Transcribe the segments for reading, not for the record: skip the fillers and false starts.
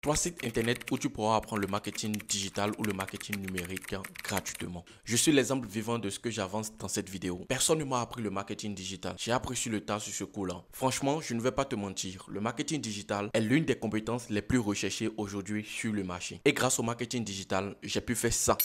3 sites internet où tu pourras apprendre le marketing digital ou le marketing numérique gratuitement. Je suis l'exemple vivant de ce que j'avance dans cette vidéo. Personne ne m'a appris le marketing digital. J'ai appris sur le tas sur ce coup-là. Franchement, je ne vais pas te mentir. Le marketing digital est l'une des compétences les plus recherchées aujourd'hui sur le marché. Et grâce au marketing digital, j'ai pu faire ça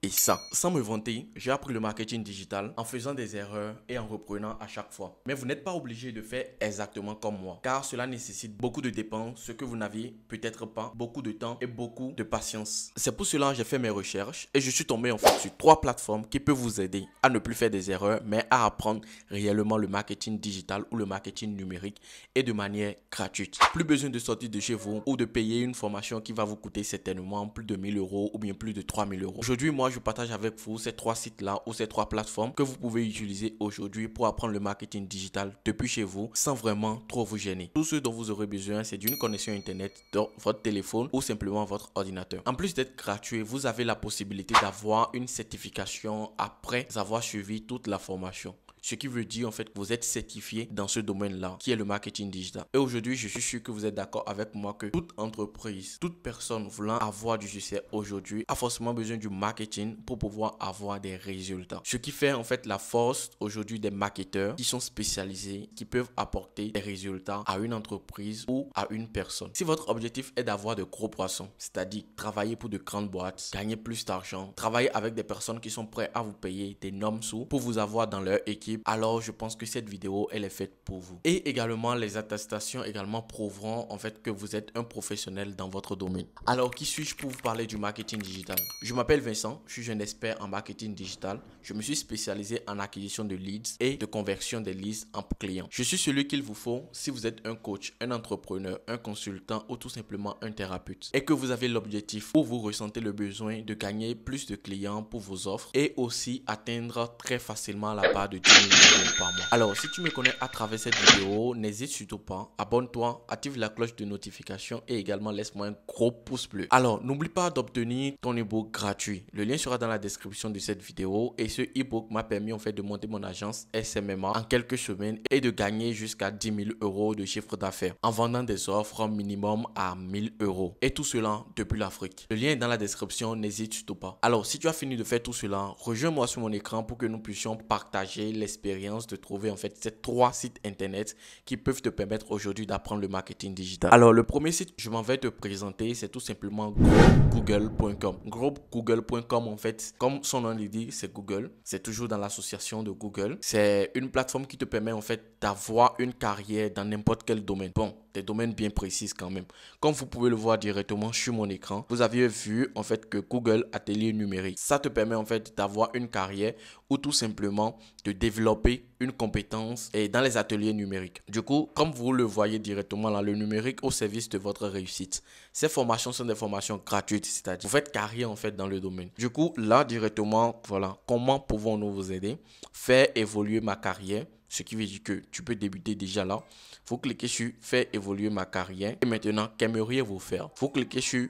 et ça. Sans me vanter, j'ai appris le marketing digital en faisant des erreurs et en reprenant à chaque fois. Mais vous n'êtes pas obligé de faire exactement comme moi, car cela nécessite beaucoup de dépenses, ce que vous n'aviez peut-être pas, beaucoup de temps et beaucoup de patience. C'est pour cela que j'ai fait mes recherches et je suis tombé en fait sur 3 plateformes qui peuvent vous aider à ne plus faire des erreurs, mais à apprendre réellement le marketing digital ou le marketing numérique et de manière gratuite. Plus besoin de sortir de chez vous ou de payer une formation qui va vous coûter certainement plus de 1 000 € ou bien plus de 3 000 €. Aujourd'hui, moi, je partage avec vous ces 3 sites-là ou ces 3 plateformes que vous pouvez utiliser aujourd'hui pour apprendre le marketing digital depuis chez vous sans vraiment trop vous gêner. Tout ce dont vous aurez besoin, c'est d'une connexion internet dans votre téléphone ou simplement votre ordinateur. En plus d'être gratuit, vous avez la possibilité d'avoir une certification après avoir suivi toute la formation. Ce qui veut dire en fait que vous êtes certifié dans ce domaine-là qui est le marketing digital. Et aujourd'hui, je suis sûr que vous êtes d'accord avec moi que toute entreprise, toute personne voulant avoir du succès aujourd'hui a forcément besoin du marketing pour pouvoir avoir des résultats. Ce qui fait en fait la force aujourd'hui des marketeurs qui sont spécialisés, qui peuvent apporter des résultats à une entreprise ou à une personne. Si votre objectif est d'avoir de gros poissons, c'est-à-dire travailler pour de grandes boîtes, gagner plus d'argent, travailler avec des personnes qui sont prêtes à vous payer d'énormes sous pour vous avoir dans leur équipe, alors je pense que cette vidéo elle est faite pour vous. Et également les attestations également prouveront en fait que vous êtes un professionnel dans votre domaine. Alors qui suis-je pour vous parler du marketing digital? Je m'appelle Vincent, je suis un expert en marketing digital. Je me suis spécialisé en acquisition de leads et de conversion des leads en clients. Je suis celui qu'il vous faut si vous êtes un coach, un entrepreneur, un consultant ou tout simplement un thérapeute et que vous avez l'objectif ou vous ressentez le besoin de gagner plus de clients pour vos offres et aussi atteindre très facilement la barre de 10 000 € par mois. Alors, si tu me connais à travers cette vidéo, n'hésite surtout pas, abonne-toi, active la cloche de notification et également laisse-moi un gros pouce bleu. Alors, n'oublie pas d'obtenir ton ebook gratuit. Le lien sera dans la description de cette vidéo et ce ebook m'a permis en fait de monter mon agence SMMA en quelques semaines et de gagner jusqu'à 10 000 € de chiffre d'affaires en vendant des offres minimum à 1 000 € et tout cela depuis l'Afrique. Le lien est dans la description, n'hésite surtout pas. Alors, si tu as fini de faire tout cela, rejoins-moi sur mon écran pour que nous puissions partager l'expérience de trouver en fait ces 3 sites internet qui peuvent te permettre aujourd'hui d'apprendre le marketing digital. Alors le premier site que je m'en vais te présenter, c'est tout simplement growgoogle.com. Growgoogle.com en fait, comme son nom le dit, c'est Google. C'est toujours dans l'association de Google. C'est une plateforme qui te permet en fait d'avoir une carrière dans n'importe quel domaine. Bon, des domaines bien précis quand même. Comme vous pouvez le voir directement sur mon écran, vous aviez vu en fait que Google Atelier numérique. Ça te permet en fait d'avoir une carrière ou tout simplement de développer une compétence et dans les ateliers numériques. Du coup, comme vous le voyez directement là, le numérique au service de votre réussite. Ces formations sont des formations gratuites, c'est-à-dire vous faites carrière en fait dans le domaine. Du coup, là directement, voilà, comment pouvons-nous vous aider? Faire évoluer ma carrière. Ce qui veut dire que tu peux débuter déjà là. Vous cliquez sur faire évoluer ma carrière. Et maintenant, qu'aimeriez-vous faire? Vous cliquez sur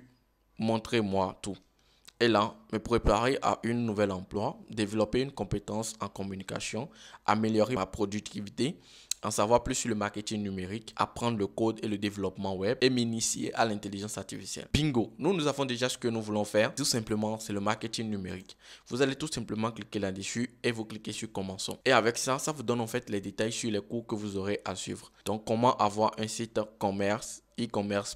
montrez-moi tout. Et là, me préparer à un nouvel emploi, développer une compétence en communication, améliorer ma productivité, en savoir plus sur le marketing numérique, apprendre le code et le développement web et m'initier à l'intelligence artificielle. Bingo! Nous avons déjà ce que nous voulons faire. Tout simplement, c'est le marketing numérique. Vous allez tout simplement cliquer là-dessus et vous cliquez sur commençons. Et avec ça, ça vous donne en fait les détails sur les cours que vous aurez à suivre. Donc, comment avoir un site e-commerce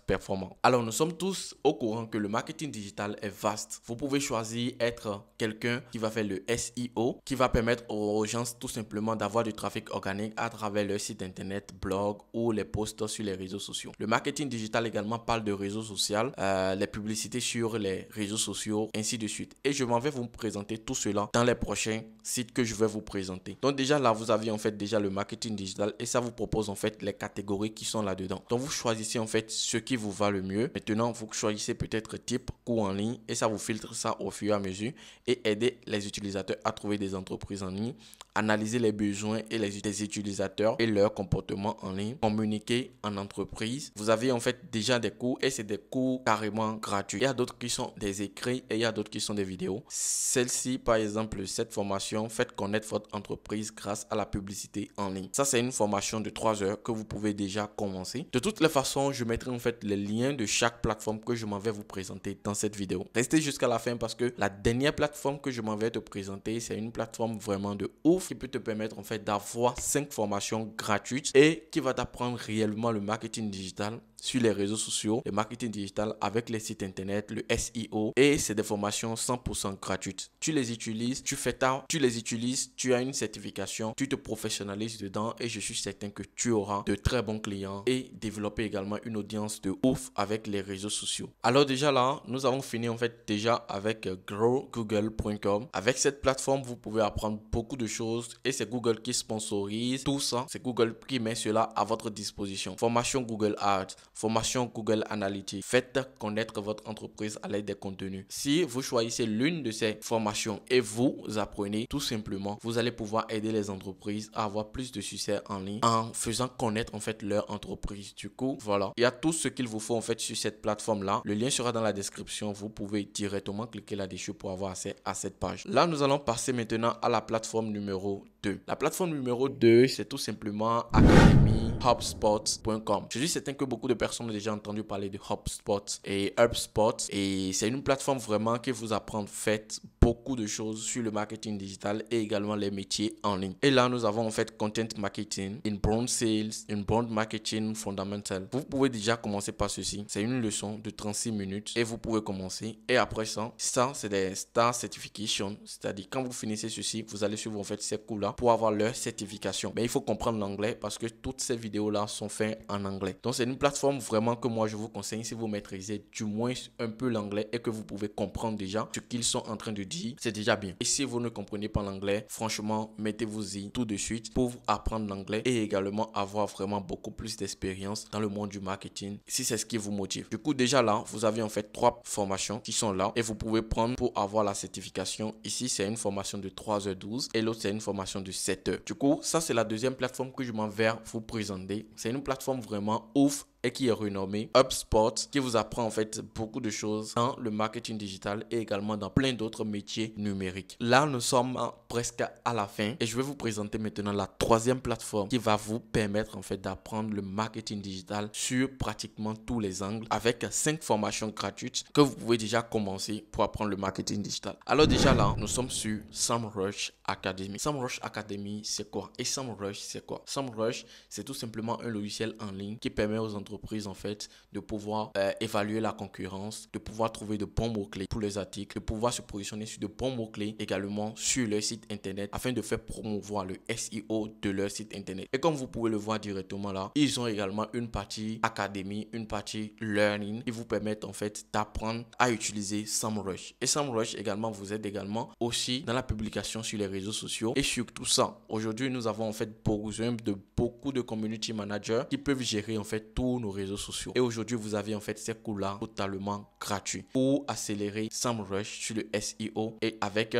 performant. Alors, nous sommes tous au courant que le marketing digital est vaste. Vous pouvez choisir être quelqu'un qui va faire le SEO, qui va permettre aux gens tout simplement d'avoir du trafic organique à travers leur site internet, blog ou les posts sur les réseaux sociaux. Le marketing digital également parle de réseaux sociaux, les publicités sur les réseaux sociaux, ainsi de suite. Et je m'en vais vous présenter tout cela dans les prochains sites que je vais vous présenter. Donc déjà là, vous avez en fait déjà le marketing digital et ça vous propose en fait les catégories qui sont là-dedans. Donc vous choisissez en fait ce qui vous va le mieux. Maintenant, vous choisissez peut-être type, coût en ligne et ça vous filtre ça au fur et à mesure et aider les utilisateurs à trouver des entreprises en ligne analyser les besoins et des utilisateurs et leur comportement en ligne, communiquer en entreprise. Vous avez en fait déjà des cours et c'est des cours carrément gratuits. Il y a d'autres qui sont des écrits et il y a d'autres qui sont des vidéos. Celle-ci, par exemple, cette formation, faites connaître votre entreprise grâce à la publicité en ligne. Ça, c'est une formation de 3 heures que vous pouvez déjà commencer. De toutes les façons, je mettrai en fait les liens de chaque plateforme que je m'en vais vous présenter dans cette vidéo. Restez jusqu'à la fin parce que la dernière plateforme que je m'en vais te présenter, c'est une plateforme vraiment de ouf qui peut te permettre en fait d'avoir 5 formations gratuites et qui va t'apprendre réellement le marketing digital sur les réseaux sociaux, le marketing digital avec les sites internet, le SEO, et c'est des formations 100% gratuites. Tu les utilises, tu les utilises, tu as une certification, tu te professionnalises dedans et je suis certain que tu auras de très bons clients et développer également une audience de ouf avec les réseaux sociaux. Alors déjà là, nous avons fini en fait déjà avec growgoogle.com. Avec cette plateforme, vous pouvez apprendre beaucoup de choses et c'est Google qui sponsorise tout ça. C'est Google qui met cela à votre disposition. Formation Google Ads, formation Google Analytics. Faites connaître votre entreprise à l'aide des contenus. Si vous choisissez l'une de ces formations et vous apprenez tout simplement, vous allez pouvoir aider les entreprises à avoir plus de succès en ligne en faisant connaître en fait leur entreprise. Du coup, voilà. Il y a tout ce qu'il vous faut en fait sur cette plateforme là. Le lien sera dans la description. Vous pouvez directement cliquer là-dessus pour avoir accès à cette page. Là, nous allons passer maintenant à la plateforme numéro 2. La plateforme numéro 2, c'est tout simplement academy.hubspot.com. Je suis certain que beaucoup de personnes ont déjà entendu parler de HubSpot et HubSpot et c'est une plateforme vraiment qui vous apprend faites beaucoup de choses sur le marketing digital et également les métiers en ligne. Et là, nous avons en fait content marketing, inbound sales, inbound marketing fundamental. Vous pouvez déjà commencer par ceci. C'est une leçon de 36 minutes et vous pouvez commencer. Et après ça c'est des Star Certification. C'est-à-dire quand vous finissez ceci, vous allez suivre en fait ces cours-là pour avoir leur certification. Mais il faut comprendre l'anglais parce que toutes ces vidéos-là sont faites en anglais. Donc c'est une plateforme vraiment que moi je vous conseille si vous maîtrisez du moins un peu l'anglais et que vous pouvez comprendre déjà ce qu'ils sont en train de dire, c'est déjà bien. Et si vous ne comprenez pas l'anglais, franchement, mettez-vous-y tout de suite pour apprendre l'anglais et également avoir vraiment beaucoup plus d'expérience dans le monde du marketing si c'est ce qui vous motive. Du coup, déjà là, vous avez en fait 3 formations qui sont là et vous pouvez prendre pour avoir la certification. Ici, c'est une formation de 3h12 et l'autre, c'est une formation de 7h. Du coup, ça, c'est la deuxième plateforme que je m'en vais vous présenter. C'est une plateforme vraiment ouf et qui est renommé HubSpot, qui vous apprend en fait beaucoup de choses dans le marketing digital et également dans plein d'autres métiers numériques. Là, nous sommes presque à la fin et je vais vous présenter maintenant la 3e plateforme qui va vous permettre en fait d'apprendre le marketing digital sur pratiquement tous les angles avec 5 formations gratuites que vous pouvez déjà commencer pour apprendre le marketing digital. Alors déjà là, nous sommes sur SEMrush Academy. SEMrush Academy, c'est quoi? Et SEMrush, c'est quoi? SEMrush, c'est tout simplement un logiciel en ligne qui permet aux entreprises en fait de pouvoir évaluer la concurrence, de pouvoir trouver de bons mots-clés pour les articles, de pouvoir se positionner sur de bons mots-clés également sur leur site internet afin de faire promouvoir le SEO de leur site internet. Et comme vous pouvez le voir directement là, ils ont également une partie académie, une partie learning qui vous permettent en fait d'apprendre à utiliser SEMrush. Et SEMrush également vous aide également aussi dans la publication sur les réseaux sociaux et sur tout ça. Aujourd'hui, nous avons en fait besoin de beaucoup de community managers qui peuvent gérer en fait tous nos réseaux sociaux. Et aujourd'hui, vous avez en fait ces cours-là totalement gratuits pour accélérer SEMrush sur le SEO et avec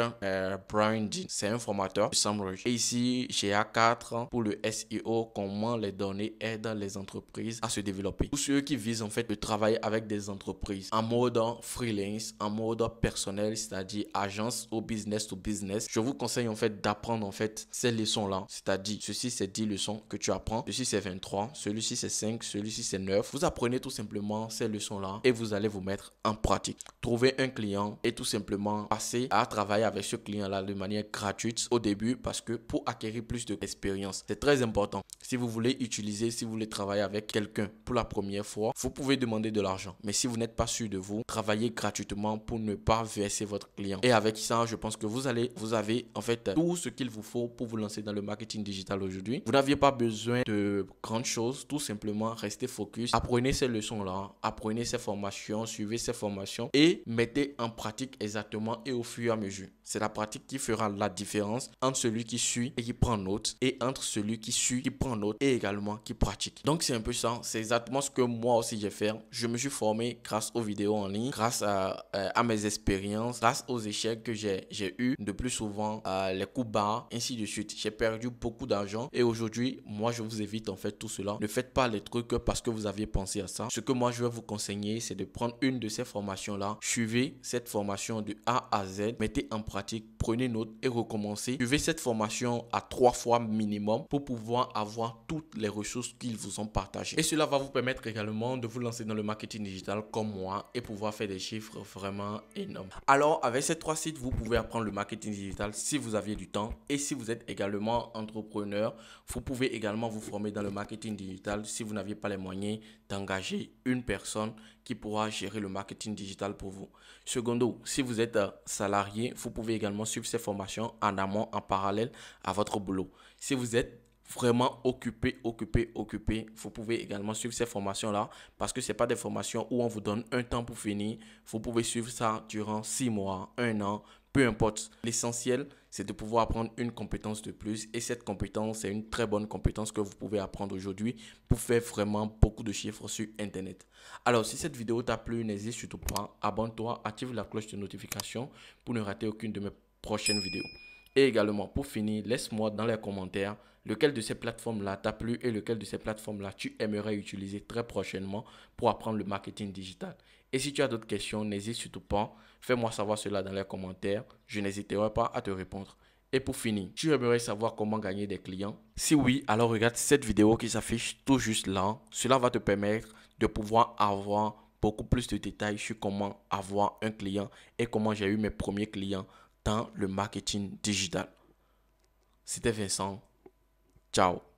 Brian Dean. C'est un formateur de SEMrush. Et ici, GA4 pour le SEO, comment les données aident les entreprises à se développer. Pour ceux qui visent en fait de travailler avec des entreprises en mode freelance, en mode personnel, c'est-à-dire agence ou business to business, je vous conseille en fait d'apprendre en fait ces leçons-là. C'est-à-dire, ceci c'est 10 leçons que tu apprends, ceci c'est 23, celui-ci c'est 5, celui-ci c'est 9. Vous apprenez tout simplement ces leçons-là et vous allez vous mettre en pratique. Trouver un client et tout simplement passer à travailler avec ce client-là de manière gratuite au début parce que pour acquérir plus d'expérience, c'est très important. Si vous voulez si vous voulez travailler avec quelqu'un pour la première fois, vous pouvez demander de l'argent. Mais si vous n'êtes pas sûr de vous, travaillez gratuitement pour ne pas verser votre client. Et avec ça, je pense que vous avez en fait tout ce qu'il vous faut pour vous lancer dans le marketing digital aujourd'hui. Vous n'aviez pas besoin de grandes choses, tout simplement restez focalisé focus. Apprenez ces leçons-là, apprenez ces formations, suivez ces formations et mettez en pratique exactement et au fur et à mesure. C'est la pratique qui fera la différence entre celui qui suit et qui prend note et entre celui qui suit, qui prend note et également qui pratique. Donc c'est un peu ça, c'est exactement ce que moi aussi j'ai fait. Je me suis formé grâce aux vidéos en ligne, grâce à mes expériences, grâce aux échecs que j'ai eu de plus souvent, les coups bas, ainsi de suite. J'ai perdu beaucoup d'argent et aujourd'hui, moi je vous évite en fait tout cela. Ne faites pas les trucs parce que vous aviez pensé à ça. Ce que moi je vais vous conseiller, c'est de prendre une de ces formations-là. Suivez cette formation de A à Z, mettez en pratique, prenez note et recommencez. Suivez cette formation à 3 fois minimum pour pouvoir avoir toutes les ressources qu'ils vous ont partagées. Et cela va vous permettre également de vous lancer dans le marketing digital comme moi et pouvoir faire des chiffres vraiment énormes. Alors avec ces 3 sites, vous pouvez apprendre le marketing digital si vous aviez du temps et si vous êtes également entrepreneur, vous pouvez également vous former dans le marketing digital si vous n'aviez pas les moyens d'engager une personne qui pourra gérer le marketing digital pour vous. Secondo, si vous êtes salarié, vous pouvez également suivre ces formations en amont, en parallèle à votre boulot. Si vous êtes vraiment occupé, vous pouvez également suivre ces formations-là parce que ce n'est pas des formations où on vous donne un temps pour finir. Vous pouvez suivre ça durant 6 mois, 1 an, peu importe. L'essentiel, c'est de pouvoir apprendre une compétence de plus et cette compétence, c'est une très bonne compétence que vous pouvez apprendre aujourd'hui pour faire vraiment beaucoup de chiffres sur Internet. Alors, si cette vidéo t'a plu, n'hésite surtout pas, abonne-toi, active la cloche de notification pour ne rater aucune de mes prochaines vidéos. Et également, pour finir, laisse-moi dans les commentaires lequel de ces plateformes-là t'a plu et lequel de ces plateformes-là tu aimerais utiliser très prochainement pour apprendre le marketing digital. Et si tu as d'autres questions, n'hésite surtout pas, fais-moi savoir cela dans les commentaires, je n'hésiterai pas à te répondre. Et pour finir, tu aimerais savoir comment gagner des clients? Si oui, alors regarde cette vidéo qui s'affiche tout juste là. Cela va te permettre de pouvoir avoir beaucoup plus de détails sur comment avoir un client et comment j'ai eu mes premiers clients dans le marketing digital. C'était Vincent. Ciao.